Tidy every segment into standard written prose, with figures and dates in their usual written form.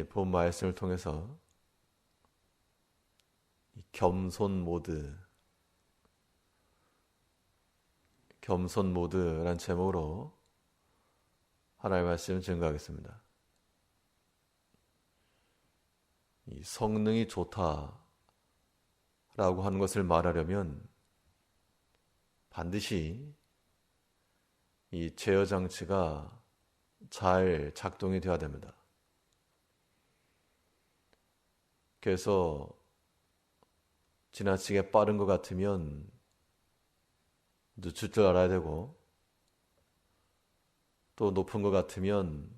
본 말씀을 통해서 겸손 모드라는 제목으로 하나님의 말씀을 증거하겠습니다. 이 성능이 좋다라고 하는 것을 말하려면 반드시 이 제어 장치가 잘 작동이 되어야 됩니다. 그래서 지나치게 빠른 것 같으면 늦출 줄 알아야 되고, 또 높은 것 같으면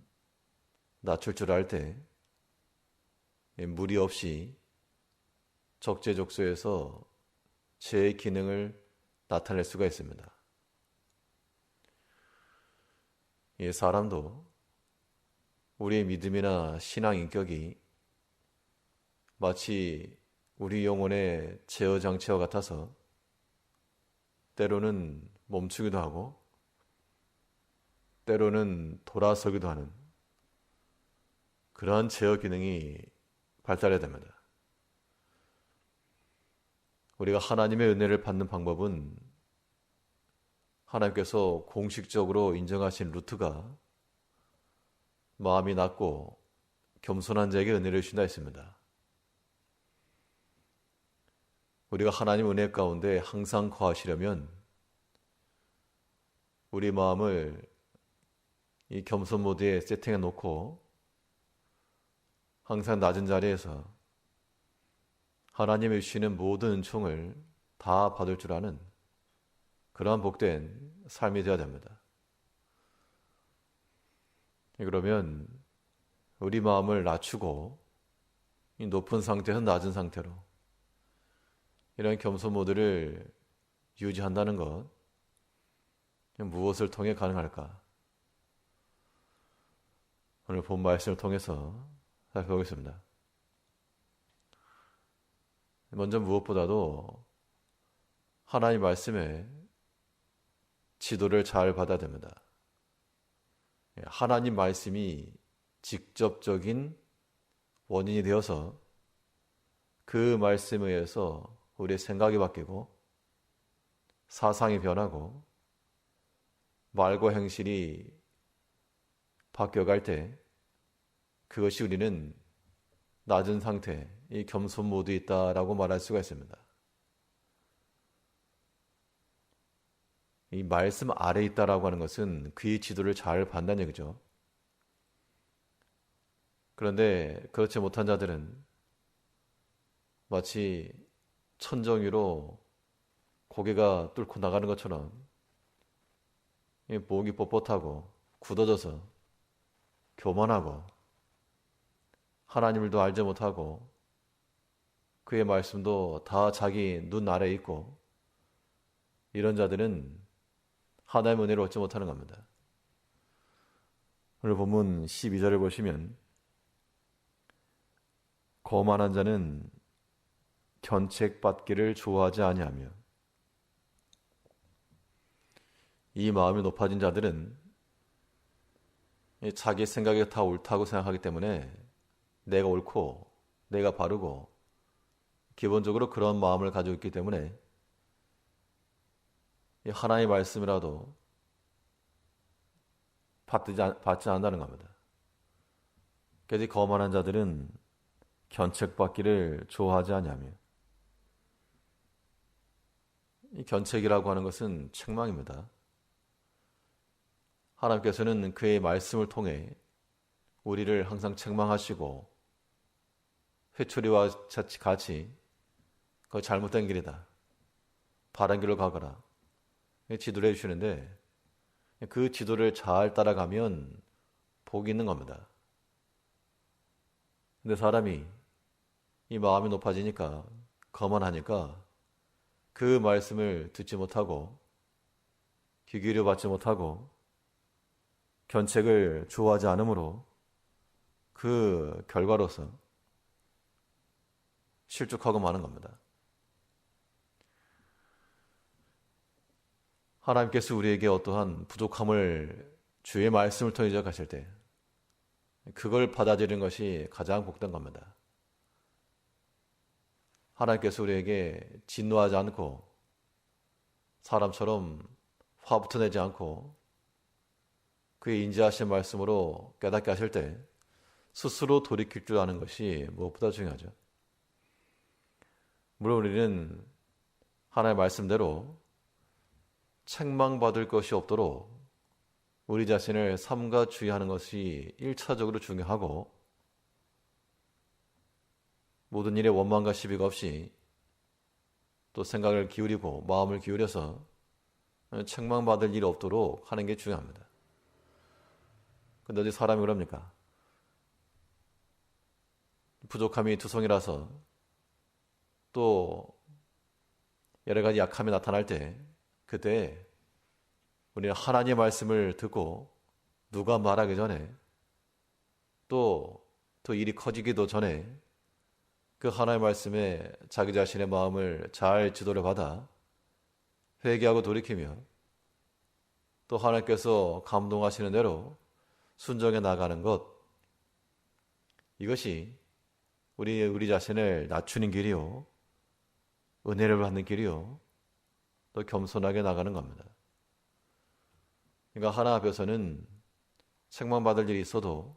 낮출 줄 알 때 무리 없이 적재적소에서 제 기능을 나타낼 수가 있습니다. 이 사람도 우리의 믿음이나 신앙 인격이 마치 우리 영혼의 제어 장치와 같아서 때로는 멈추기도 하고 때로는 돌아서기도 하는 그러한 제어 기능이 발달해야 됩니다. 우리가 하나님의 은혜를 받는 방법은 하나님께서 공식적으로 인정하신 루트가 마음이 낮고 겸손한 자에게 은혜를 주신다 했습니다. 우리가 하나님 은혜 가운데 항상 거하시려면 우리 마음을 이 겸손 모드에 세팅해 놓고 항상 낮은 자리에서 하나님이 주시는 모든 은총을 다 받을 줄 아는 그러한 복된 삶이 되어야 됩니다. 그러면 우리 마음을 낮추고 이 높은 상태에서 낮은 상태로 이런 겸손 모드를 유지한다는 것, 무엇을 통해 가능할까? 오늘 본 말씀을 통해서 살펴보겠습니다. 먼저 무엇보다도 하나님 말씀에 지도를 잘 받아야 됩니다. 하나님 말씀이 직접적인 원인이 되어서 그 말씀에 의해서 우리의 생각이 바뀌고 사상이 변하고 말과 행실이 바뀌어갈 때 그것이 우리는 낮은 상태, 이 겸손 모드에 있다라고 말할 수가 있습니다. 이 말씀 아래에 있다라고 하는 것은 그의 지도를 잘 받는다는 얘기죠. 그런데 그렇지 못한 자들은 마치 천정 위로 고개가 뚫고 나가는 것처럼 목이 뻣뻣하고 굳어져서 교만하고 하나님을도 알지 못하고 그의 말씀도 다 자기 눈 아래에 있고 이런 자들은 하나님의 은혜를 얻지 못하는 겁니다. 오늘 본문 12절을 보시면 거만한 자는 견책받기를 좋아하지 아니하며 이 마음이 높아진 자들은 자기 생각이 다 옳다고 생각하기 때문에 내가 옳고 내가 바르고 기본적으로 그런 마음을 가지고 있기 때문에 하나님의 말씀이라도 받지 않는다는 겁니다. 그래서 거만한 자들은 견책받기를 좋아하지 아니하며 이 견책이라고 하는 것은 책망입니다. 하나님께서는 그의 말씀을 통해 우리를 항상 책망하시고 회초리와 같이 그 잘못된 길이다, 바른 길로 가거라 지도를 해주시는데 그 지도를 잘 따라가면 복이 있는 겁니다. 근데 사람이 이 마음이 높아지니까 거만하니까 그 말씀을 듣지 못하고 귀 기울여 받지 못하고 견책을 좋아하지 않으므로 그 결과로서 실족하고 마는 겁니다. 하나님께서 우리에게 어떠한 부족함을 주의 말씀을 통해 지적하실 때 그걸 받아들이는 것이 가장 복된 겁니다. 하나님께서 우리에게 진노하지 않고 사람처럼 화부터 내지 않고 그의 인지하신 말씀으로 깨닫게 하실 때 스스로 돌이킬 줄 아는 것이 무엇보다 중요하죠. 물론 우리는 하나님의 말씀대로 책망받을 것이 없도록 우리 자신을 삼가 주의하는 것이 1차적으로 중요하고, 모든 일에 원망과 시비가 없이 또 생각을 기울이고 마음을 기울여서 책망받을 일이 없도록 하는 게 중요합니다. 근데 어디 사람이 그럽니까? 부족함이 투성이라서 또 여러 가지 약함이 나타날 때, 그때 우리는 하나님의 말씀을 듣고 누가 말하기 전에 또 일이 커지기도 전에 그 하나님의 말씀에 자기 자신의 마음을 잘 지도를 받아 회개하고 돌이키며 또 하나님께서 감동하시는 대로 순종해 나가는 것, 이것이 우리 자신을 낮추는 길이요, 은혜를 받는 길이요, 또 겸손하게 나가는 겁니다. 그러니까 하나 앞에서는 책망받을 일이 있어도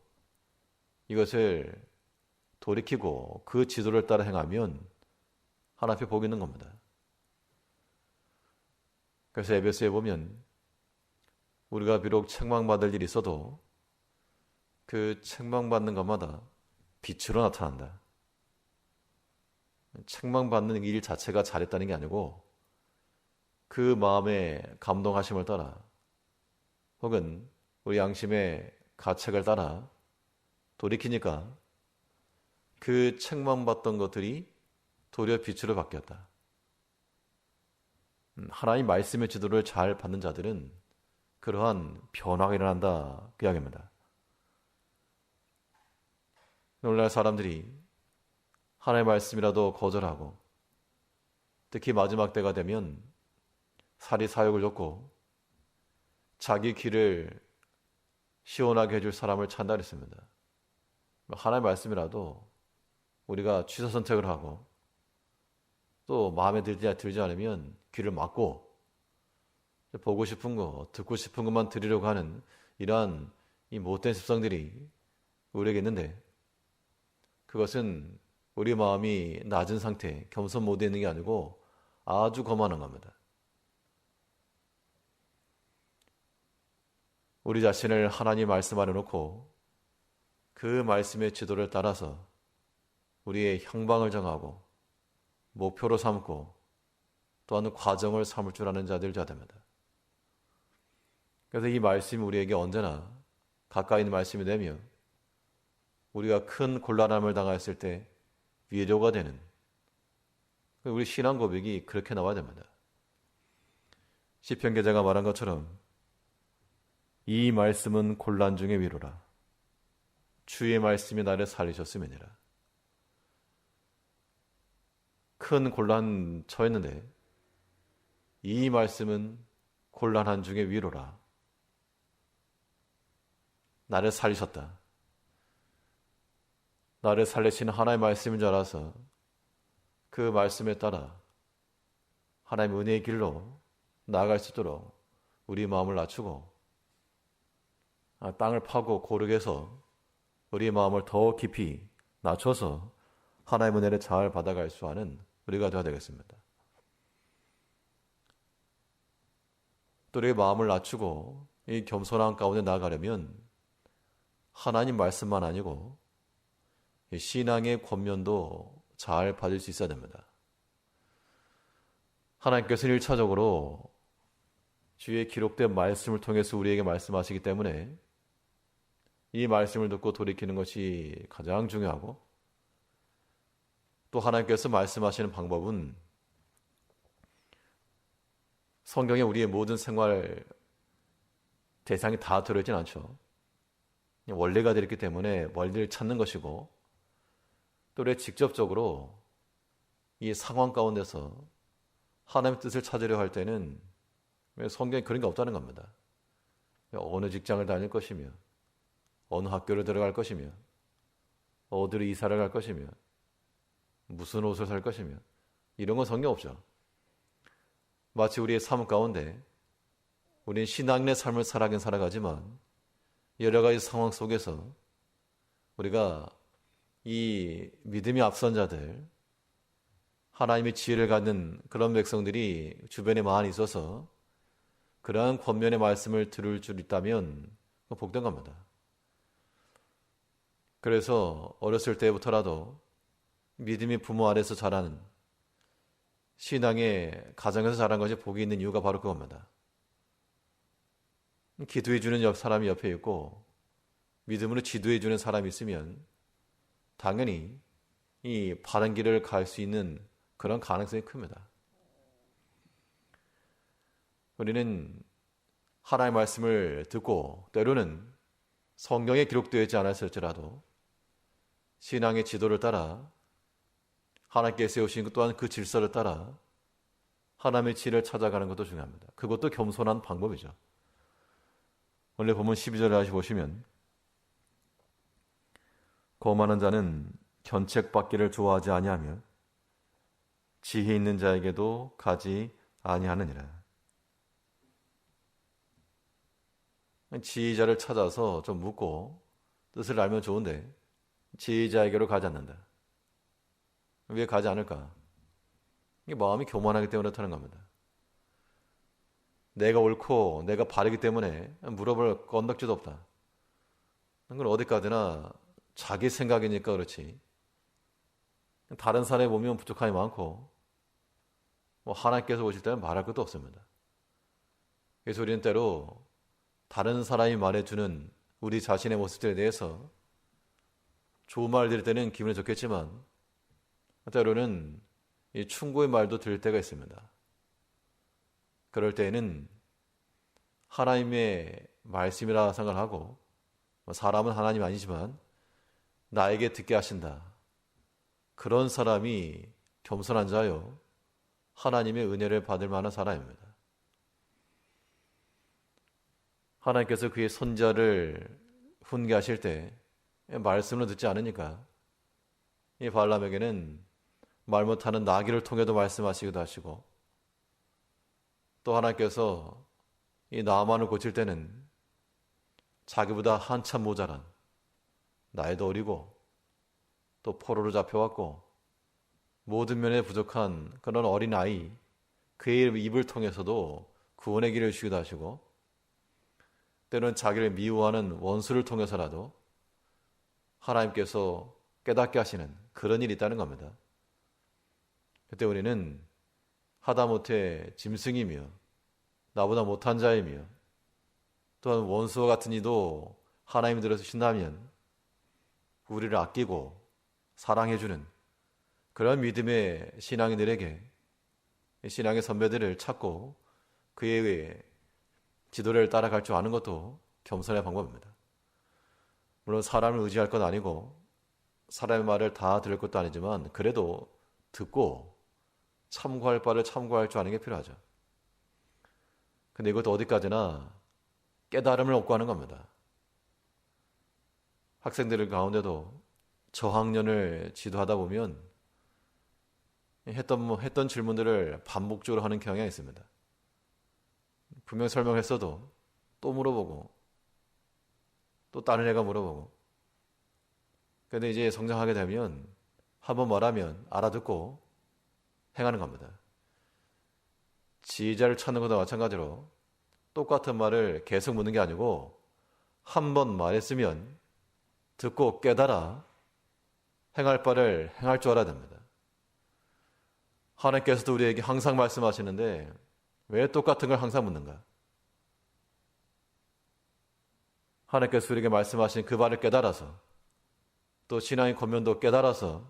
이것을 돌이키고 그 지도를 따라 행하면 하나 앞에 복이 있는 겁니다. 그래서 에베소에 보면 우리가 비록 책망받을 일이 있어도 그 책망받는 것마다 빛으로 나타난다. 책망받는 일 자체가 잘했다는 게 아니고 그 마음의 감동하심을 따라 혹은 우리 양심의 가책을 따라 돌이키니까 그 책망받던 것들이 도리어 빛으로 바뀌었다. 하나님 말씀의 지도를 잘 받는 자들은 그러한 변화가 일어난다, 그 이야기입니다. 오늘날 사람들이 하나님의 말씀이라도 거절하고 특히 마지막 때가 되면 사리 사욕을 줬고 자기 길을 시원하게 해줄 사람을 찾는다 그랬습니다. 하나님의 말씀이라도 우리가 취사 선택을 하고 또 마음에 들지 않으면 귀를 막고 보고 싶은 거, 듣고 싶은 것만 들으려고 하는 이러한 이 못된 습성들이 우리에게 있는데, 그것은 우리 마음이 낮은 상태, 겸손 모드에 있는 게 아니고 아주 거만한 겁니다. 우리 자신을 하나님 말씀 안에 놓고 그 말씀의 지도를 따라서 우리의 향방을 정하고 목표로 삼고 또한 과정을 삼을 줄 아는 자들 됩니다. 그래서 이 말씀이 우리에게 언제나 가까이 있는 말씀이 되며 우리가 큰 곤란함을 당했을 때 위로가 되는, 우리 신앙 고백이 그렇게 나와야 됩니다. 시편 기자가 말한 것처럼 이 말씀은 곤란 중의 위로라. 주의 말씀이 나를 살리셨음이니라. 큰 곤란 처했는데 이 말씀은 곤란한 중의 위로라. 나를 살리셨다. 나를 살리시는 하나님의 말씀인 줄 알아서 그 말씀에 따라 하나님의 은혜의 길로 나아갈 수 있도록 우리 마음을 낮추고 땅을 파고 고르게 해서 우리의 마음을 더 깊이 낮춰서 하나님의 은혜를 잘 받아갈 수 있는 우리가 되어야 되겠습니다. 또 우리의 마음을 낮추고 이 겸손한 가운데 나아가려면 하나님 말씀만 아니고 신앙의 권면도 잘 받을 수 있어야 됩니다. 하나님께서는 1차적으로 주의 기록된 말씀을 통해서 우리에게 말씀하시기 때문에 이 말씀을 듣고 돌이키는 것이 가장 중요하고, 또 하나님께서 말씀하시는 방법은 성경에 우리의 모든 생활 대상이 다 들어있진 않죠. 원리가 들어있기 때문에 원리를 찾는 것이고, 또 우리가 직접적으로 이 상황 가운데서 하나님의 뜻을 찾으려 할 때는 성경에 그런 게 없다는 겁니다. 어느 직장을 다닐 것이며 어느 학교를 들어갈 것이며 어디로 이사를 갈 것이며 무슨 옷을 살 것이며 이런 건 성경 없죠. 마치 우리의 삶 가운데 우리는 신앙인의 삶을 살아가긴 살아가지만 여러 가지 상황 속에서 우리가 이 믿음이 앞선 자들, 하나님의 지혜를 갖는 그런 백성들이 주변에 많이 있어서 그러한 권면의 말씀을 들을 줄 있다면 복된 겁니다. 그래서 어렸을 때부터라도 믿음이 부모 아래서 자라는 신앙의 가정에서 자란 것이 복이 있는 이유가 바로 그겁니다. 기도해 주는 사람이 옆에 있고 믿음으로 지도해 주는 사람이 있으면 당연히 이 바른 길을 갈 수 있는 그런 가능성이 큽니다. 우리는 하나님의 말씀을 듣고 때로는 성경에 기록되어 있지 않았을지라도 신앙의 지도를 따라 하나님께 세우신 것 또한 그 질서를 따라 하나님의 지혜를 찾아가는 것도 중요합니다. 그것도 겸손한 방법이죠. 원래 보면 12절에 다시 보시면 거만한 자는 견책받기를 좋아하지 아니하며 지혜 있는 자에게도 가지 아니하느니라. 지혜자를 찾아서 좀 묻고 뜻을 알면 좋은데 지혜자에게로 가지 않는다. 왜 가지 않을까? 이게 마음이 교만하기 때문에 그렇다는 겁니다. 내가 옳고 내가 바르기 때문에 물어볼 건덕지도 없다. 그건 어디 가드나 자기 생각이니까 그렇지. 다른 사람에 보면 부족함이 많고 하나님께서 보실 때는 말할 것도 없습니다. 그래서 우리는 때로 다른 사람이 말해주는 우리 자신의 모습들에 대해서 좋은 말 들을 때는 기분이 좋겠지만 때로는 이 충고의 말도 들을 때가 있습니다. 그럴 때에는 하나님의 말씀이라 생각을 하고 사람은 하나님 아니지만 나에게 듣게 하신다. 그런 사람이 겸손한 자요 하나님의 은혜를 받을 만한 사람입니다. 하나님께서 그의 손자를 훈계하실 때 말씀을 듣지 않으니까 이 발람에게는 말 못하는 나귀를 통해도 말씀하시기도 하시고 또 하나님께서 이 나만을 고칠 때는 자기보다 한참 모자란 나이도 어리고 또 포로로 잡혀왔고 모든 면에 부족한 그런 어린아이 그의 입을 통해서도 구원의 길을 주기도 하시고 때로는 자기를 미워하는 원수를 통해서라도 하나님께서 깨닫게 하시는 그런 일이 있다는 겁니다. 그때 우리는 하다못해 짐승이며 나보다 못한 자이며 또한 원수와 같은 이도 하나님이 들어주신다면 우리를 아끼고 사랑해주는 그런 믿음의 신앙인들에게 신앙의 선배들을 찾고 그의 지도를 따라갈 줄 아는 것도 겸손의 방법입니다. 물론 사람을 의지할 건 아니고 사람의 말을 다 들을 것도 아니지만 그래도 듣고 참고할 바를 참고할 줄 아는 게 필요하죠. 근데 이것도 어디까지나 깨달음을 얻고 하는 겁니다. 학생들 가운데도 저학년을 지도하다 보면 했던 질문들을 반복적으로 하는 경향이 있습니다. 분명 설명했어도 또 물어보고 또 다른 애가 물어보고 근데 이제 성장하게 되면 한번 말하면 알아듣고 행하는 겁니다. 지혜자를 찾는 것도 마찬가지로 똑같은 말을 계속 묻는 게 아니고 한 번 말했으면 듣고 깨달아 행할 바를 행할 줄 알아야 됩니다. 하나님께서도 우리에게 항상 말씀하시는데 왜 똑같은 걸 항상 묻는가? 하나님께서 우리에게 말씀하신 그 말을 깨달아서 또 신앙의 권면도 깨달아서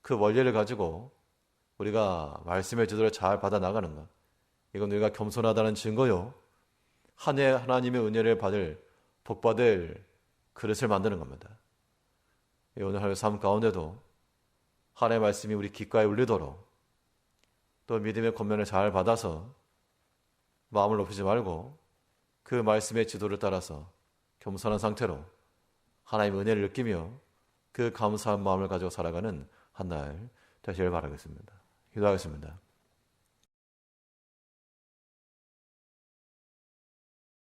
그 원리를 가지고 우리가 말씀의 지도를 잘 받아 나가는가? 이건 우리가 겸손하다는 증거요. 한 해 하나님의 은혜를 받을 복받을 그릇을 만드는 겁니다. 오늘 하루 삶 가운데도 하나님의 말씀이 우리 귓가에 울리도록 또 믿음의 권면을 잘 받아서 마음을 높이지 말고 그 말씀의 지도를 따라서 겸손한 상태로 하나님의 은혜를 느끼며 그 감사한 마음을 가지고 살아가는 한 날 되시길 바라겠습니다. 기도하겠습니다.